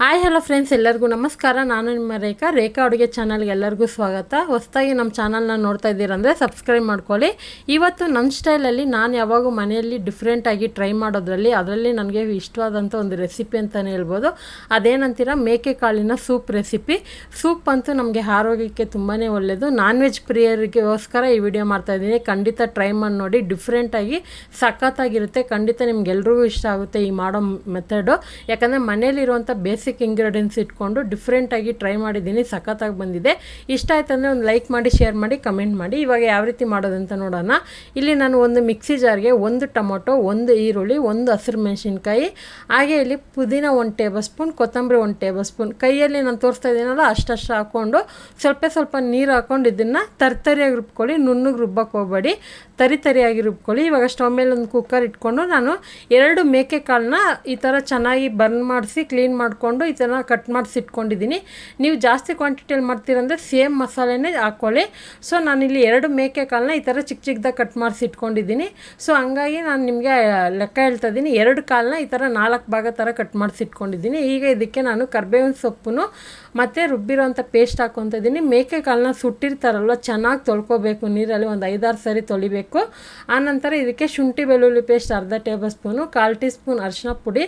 Hi hello friends, ಎಲ್ಲರಿಗೂ ನಮಸ್ಕಾರ. ನಾನು ನಿಮ್ಮ ರೇಖಾ ಅಡುಗೆ ಚಾನಲ್ಗೆ ಎಲ್ಲರಿಗೂ ಸ್ವಾಗತ. ಹೊಸದಾಗಿ ನಮ್ಮ ಚಾನಲ್ನ ನೋಡ್ತಾ ಇದ್ದೀರಂದರೆ ಸಬ್ಸ್ಕ್ರೈಬ್ ಮಾಡ್ಕೊಳ್ಳಿ. ಇವತ್ತು ನನ್ನ ಸ್ಟೈಲಲ್ಲಿ ನಾನು ಯಾವಾಗೂ ಮನೆಯಲ್ಲಿ ಡಿಫ್ರೆಂಟಾಗಿ ಟ್ರೈ ಅದರಲ್ಲಿ ನನಗೆ ಇಷ್ಟವಾದಂಥ ಒಂದು ರೆಸಿಪಿ ಅಂತಲೇ ಹೇಳ್ಬೋದು. ಅದೇನಂತೀರ, ಮೇಕೆ ಕಾಳಿನ ಸೂಪ್ ರೆಸಿಪಿ. ಸೂಪ್ ಅಂತೂ ನಮಗೆ ಆರೋಗ್ಯಕ್ಕೆ ತುಂಬಾ ಒಳ್ಳೆಯದು. ನಾನ್ ವೆಜ್ ಪ್ರಿಯರಿಗೋಸ್ಕರ ಈ ವಿಡಿಯೋ ಮಾಡ್ತಾಯಿದ್ದೀನಿ. ಖಂಡಿತ ಟ್ರೈ ಮಾಡಿ ನೋಡಿ, ಡಿಫ್ರೆಂಟಾಗಿ ಸಖತ್ತಾಗಿರುತ್ತೆ. ಖಂಡಿತ ನಿಮ್ಗೆಲ್ರಿಗೂ ಇಷ್ಟ ಆಗುತ್ತೆ ಈ ಮಾಡೋ ಮೆಥಡು. ಯಾಕಂದರೆ ಮನೇಲಿರುವಂಥ ಬೇಸಿಕ್ ಇಂಗ್ರೀಡಿಯೆಂಟ್ಸ್ ಇಟ್ಕೊಂಡು ಡಿಫ್ರೆಂಟಾಗಿ ಟ್ರೈ ಮಾಡಿದ್ದೀನಿ, ಸಖತ್ತಾಗಿ ಬಂದಿದೆ. ಇಷ್ಟ ಆಯ್ತಂದರೆ ಒಂದು ಲೈಕ್ ಮಾಡಿ, ಶೇರ್ ಮಾಡಿ, ಕಮೆಂಟ್ ಮಾಡಿ. ಇವಾಗ ಯಾವ ರೀತಿ ಮಾಡೋದಂತ ನೋಡೋಣ. ಇಲ್ಲಿ ನಾನು ಒಂದು ಮಿಕ್ಸಿ ಜಾರ್ಗೆ ಒಂದು ಟೊಮೊಟೊ, ಒಂದು ಈರುಳ್ಳಿ, ಒಂದು ಹಸಿರು ಮೆಣಸಿನ್ಕಾಯಿ, ಹಾಗೆ ಇಲ್ಲಿ ಪುದೀನ 1 ಟೇಬಲ್ ಸ್ಪೂನ್, ಕೊತ್ತಂಬರಿ 1 ಟೇಬಲ್ ಸ್ಪೂನ್, ಕೈಯಲ್ಲಿ ನಾನು ತೋರಿಸ್ತಾ ಇದ್ದೀನಲ್ಲ ಅಷ್ಟಷ್ಟು ಹಾಕ್ಕೊಂಡು ಸ್ವಲ್ಪ ನೀರು ಹಾಕ್ಕೊಂಡು ಇದನ್ನು ತರಿಯಾಗಿ ರುಬ್ಕೊಳ್ಳಿ. ನುಣ್ಣಗೆ ರುಬ್ಬಕ್ಕೆ ಹೋಗಬೇಡಿ, ತರಿಯಾಗಿ ರುಬ್ಕೊಳ್ಳಿ. ಇವಾಗ ಸ್ಟವ್ ಮೇಲೆ ಒಂದು ಕುಕ್ಕರ್ ಇಟ್ಕೊಂಡು ನಾನು 2 ಮೇಕೆ ಕಾಳನ್ನ ಈ ಥರ ಚೆನ್ನಾಗಿ ಬರ್ನ್ ಮಾಡಿಸಿ ಕ್ಲೀನ್ ಮಾಡಿಕೊಂಡು ಈ ಥರ ಕಟ್ ಮಾಡಿಸಿ ಇಟ್ಕೊಂಡಿದ್ದೀನಿ. ನೀವು ಜಾಸ್ತಿ ಕ್ವಾಂಟಿಟಿಯಲ್ಲಿ ಮಾಡ್ತೀರಂದರೆ ಸೇಮ್ ಮಸಾಲೆನೇ ಹಾಕ್ಕೊಳ್ಳಿ. ಸೊ ನಾನಿಲ್ಲಿ 2 ಮೇಕೆ ಕಾಳನ್ನ ಈ ಥರ ಚಿಕ್ಕದಾಗಿ ಕಟ್ ಮಾಡಿಸಿ ಇಟ್ಕೊಂಡಿದ್ದೀನಿ. ಸೊ ಹಂಗಾಗಿ ನಾನು ನಿಮಗೆ ಲೆಕ್ಕ ಹೇಳ್ತಾ ಇದ್ದೀನಿ. 2 ಕಾಳನ್ನ ಈ ಥರ 4 ಭಾಗ ಥರ ಕಟ್ ಮಾಡಿಸಿ ಇಟ್ಕೊಂಡಿದ್ದೀನಿ. ಈಗ ಇದಕ್ಕೆ ನಾನು ಕರ್ಬೇವಿನ ಸೊಪ್ಪು ಮತ್ತು ರುಬ್ಬಿರೋಂಥ ಪೇಸ್ಟ್ ಹಾಕ್ಕೊತ ಇದ್ದೀನಿ. ಮೇಕೆ ಕಾಳನ್ನ ಸುಟ್ಟಿರ್ತಾರಲ್ವ, ಚೆನ್ನಾಗಿ ತೊಳ್ಕೊಬೇಕು ನೀರಲ್ಲಿ, ಒಂದು 5-6 ಸರಿ ತೊಳಿಬೇಕು. ಆನಂತರ ಇದಕ್ಕೆ ಶುಂಠಿ ಬೆಳ್ಳುಳ್ಳಿ ಪೇಸ್ಟ್ ಅರ್ಧ ಟೇಬಲ್ ಸ್ಪೂನು, 1/4 ಟೀ ಸ್ಪೂನ್ ಅರಿಶಿನ ಪುಡಿ,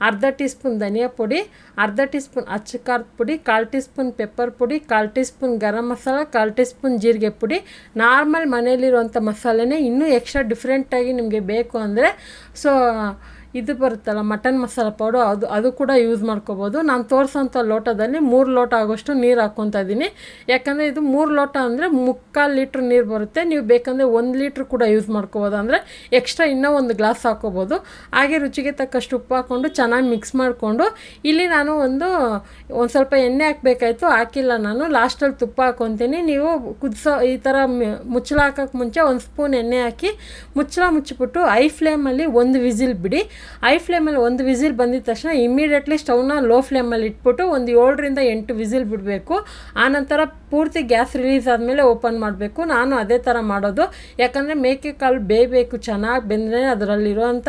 ಅರ್ಧ ಟೀ ಸ್ಪೂನ್ ಧನಿಯಾ ಪುಡಿ, ಅರ್ಧ ಟೀ ಸ್ಪೂನ್ ಅಚ್ಚ ಖಾರದ ಪುಡಿ, 1/4 ಟೀ ಸ್ಪೂನ್ ಪೆಪ್ಪರ್ ಪುಡಿ, 1/4 tea spoon garam masala, 1/4 tea spoon ಜೀರಿಗೆ ಪುಡಿ. ನಾರ್ಮಲ್ ಮನೇಲಿರುವಂಥ ಮಸಾಲೆನೇ. ಇನ್ನೂ ಎಕ್ಸ್ಟ್ರಾ ಡಿಫ್ರೆಂಟಾಗಿ ನಿಮಗೆ ಬೇಕು ಅಂದರೆ ಸೊ ಇದು ಬರುತ್ತಲ್ಲ ಮಟನ್ ಮಸಾಲ ಪೌಡರ್, ಅದು ಕೂಡ ಯೂಸ್ ಮಾಡ್ಕೋಬೋದು. ನಾನು ತೋರಿಸೋಂಥ ಲೋಟದಲ್ಲಿ 3 ಲೋಟ ಆಗೋಷ್ಟು ನೀರು ಹಾಕ್ಕೊತಾ ಇದ್ದೀನಿ. ಯಾಕಂದರೆ ಇದು 3 ಲೋಟ ಅಂದರೆ 3/4 ಲೀಟ್ರ್ ನೀರು ಬರುತ್ತೆ. ನೀವು ಬೇಕಂದರೆ 1 ಲೀಟ್ರ್ ಕೂಡ ಯೂಸ್ ಮಾಡ್ಕೋಬೋದು, ಅಂದರೆ ಎಕ್ಸ್ಟ್ರಾ ಇನ್ನೂ 1 ಗ್ಲಾಸ್ ಹಾಕ್ಕೋಬೋದು. ಹಾಗೆ ರುಚಿಗೆ ತಕ್ಕಷ್ಟು ಉಪ್ಪು ಹಾಕ್ಕೊಂಡು ಚೆನ್ನಾಗಿ ಮಿಕ್ಸ್ ಮಾಡಿಕೊಂಡು, ಇಲ್ಲಿ ನಾನು ಒಂದು ಸ್ವಲ್ಪ ಎಣ್ಣೆ ಹಾಕಬೇಕಾಯ್ತು, ಹಾಕಿಲ್ಲ ನಾನು. ಲಾಸ್ಟಲ್ಲಿ ತುಪ್ಪ ಹಾಕ್ಕೊತೀನಿ. ನೀವು ಈ ಥರ ಮುಚ್ಚಳ ಹಾಕೋಕ್ಕೆ ಮುಂಚೆ 1 ಸ್ಪೂನ್ ಎಣ್ಣೆ ಹಾಕಿ ಮುಚ್ಚಳ ಮುಚ್ಚಿಬಿಟ್ಟು ಐ ಫ್ಲೇಮಲ್ಲಿ 1 ವಿಸಿಲ್ ಬಿಡಿ. ಐ ಫ್ಲೇಮಲ್ಲಿ 1 ವಿಸಿಲ್ ಬಂದಿದ ತಕ್ಷಣ ಇಮ್ಮಿಡಿಯೇಟ್ಲಿ ಸ್ಟವ್ನ ಲೋ ಫ್ಲೇಮಲ್ಲಿ ಇಟ್ಬಿಟ್ಟು ಒಂದು 7ರಿಂದ 8 ವಿಸಿಲ್ ಬಿಡಬೇಕು. ಆನಂತರ ಪೂರ್ತಿ ಗ್ಯಾಸ್ ರಿಲೀಸ್ ಆದಮೇಲೆ ಓಪನ್ ಮಾಡಬೇಕು. ನಾನು ಅದೇ ಥರ ಮಾಡೋದು. ಯಾಕಂದರೆ ಮೇಕೆ ಕಾಳು ಬೇಯಬೇಕು, ಚೆನ್ನಾಗಿ ಬೆಂದರೆ ಅದರಲ್ಲಿರುವಂಥ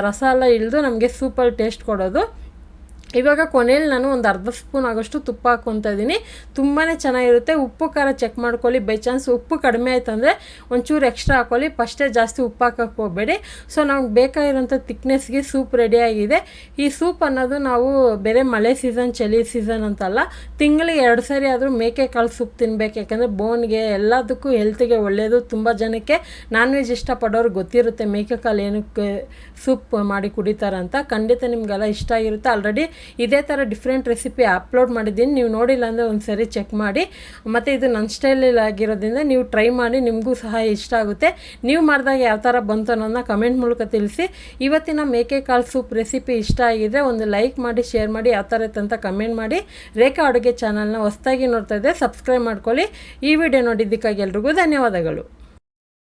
ರಸ ಎಲ್ಲ ಇಳಿದು ನಮಗೆ ಸೂಪಲ್ಲಿ ಟೇಸ್ಟ್ ಕೊಡೋದು. ಇವಾಗ ಕೊನೆಯಲ್ಲಿ ನಾನು ಒಂದು ಅರ್ಧ ಸ್ಪೂನ್ ಆಗೋಷ್ಟು ತುಪ್ಪ ಹಾಕ್ಕೊತಾ ಇದ್ದೀನಿ. ತುಂಬಾ ಚೆನ್ನಾಗಿರುತ್ತೆ. ಉಪ್ಪು ಖಾರ ಚೆಕ್ ಮಾಡ್ಕೊಳ್ಳಿ. ಬೈ ಚಾನ್ಸ್ ಉಪ್ಪು ಕಡಿಮೆ ಆಯ್ತು ಅಂದರೆ ಒಂಚೂರು ಎಕ್ಸ್ಟ್ರಾ ಹಾಕ್ಕೊಳ್ಳಿ. ಫಸ್ಟೇ ಜಾಸ್ತಿ ಉಪ್ಪು ಹಾಕೋಕ್ಕೆ ಹೋಗಬೇಡಿ. ಸೊ ನಮ್ಗೆ ಬೇಕಾಗಿರೋಂಥ ತಿಕ್ನೆಸ್ಗೆ ಸೂಪ್ ರೆಡಿಯಾಗಿದೆ. ಈ ಸೂಪ್ ಅನ್ನೋದು ನಾವು ಬೇರೆ ಮಳೆ ಸೀಸನ್, ಚಳಿ ಸೀಸನ್ ಅಂತಲ್ಲ, ತಿಂಗಳಿಗೆ 2 ಸರಿ ಆದರೂ ಮೇಕೆ ಕಾಳು ಸೂಪ್ ತಿನ್ನಬೇಕು. ಯಾಕಂದರೆ ಬೋನ್ಗೆ ಎಲ್ಲದಕ್ಕೂ ಹೆಲ್ತಿಗೆ ಒಳ್ಳೆಯದು. ತುಂಬ ಜನಕ್ಕೆ ನಾನ್ ವೆಜ್ ಇಷ್ಟಪಡೋರು ಗೊತ್ತಿರುತ್ತೆ ಮೇಕೆ ಕಾಳು ಏನಕ್ಕೆ ಸೂಪ್ ಮಾಡಿ ಕುಡಿತಾರಂತ. ಖಂಡಿತ ನಿಮಗೆಲ್ಲ ಇಷ್ಟ ಆಗಿರುತ್ತೆ. ಆಲ್ರೆಡಿ ಇದೇ ಥರ ಡಿಫ್ರೆಂಟ್ ರೆಸಿಪಿ ಅಪ್ಲೋಡ್ ಮಾಡಿದ್ದೀನಿ. ನೀವು ನೋಡಿಲ್ಲ ಅಂದರೆ ಒಂದು ಸರಿ ಚೆಕ್ ಮಾಡಿ. ಮತ್ತು ಇದು ನನ್ನ ಸ್ಟೈಲಲ್ಲಿ ಆಗಿರೋದ್ರಿಂದ ನೀವು ಟ್ರೈ ಮಾಡಿ, ನಿಮಗೂ ಸಹ ಇಷ್ಟ ಆಗುತ್ತೆ. ನೀವು ಮಾಡಿದಾಗ ಯಾವ ಥರ ಬಂತು ಅನ್ನೋದನ್ನ ಕಮೆಂಟ್ ಮೂಲಕ ತಿಳಿಸಿ. ಇವತ್ತಿನ ಮೇಕೆ ಕಾಳು ಸೂಪ್ ರೆಸಿಪಿ ಇಷ್ಟ ಆಗಿದ್ದರೆ ಒಂದು ಲೈಕ್ ಮಾಡಿ, ಶೇರ್ ಮಾಡಿ, ಯಾವ ಥರ ಇತ್ತು ಅಂತ ಕಮೆಂಟ್ ಮಾಡಿ. ರೇಖಾ ಅಡುಗೆ ಚಾನಲ್ನ ಹೊಸದಾಗಿ ನೋಡ್ತಾ ಇದ್ದರೆ ಸಬ್ಸ್ಕ್ರೈಬ್ ಮಾಡ್ಕೊಳ್ಳಿ. ಈ ವಿಡಿಯೋ ನೋಡಿದ್ದಕ್ಕಾಗಿ ಎಲ್ರಿಗೂ ಧನ್ಯವಾದಗಳು.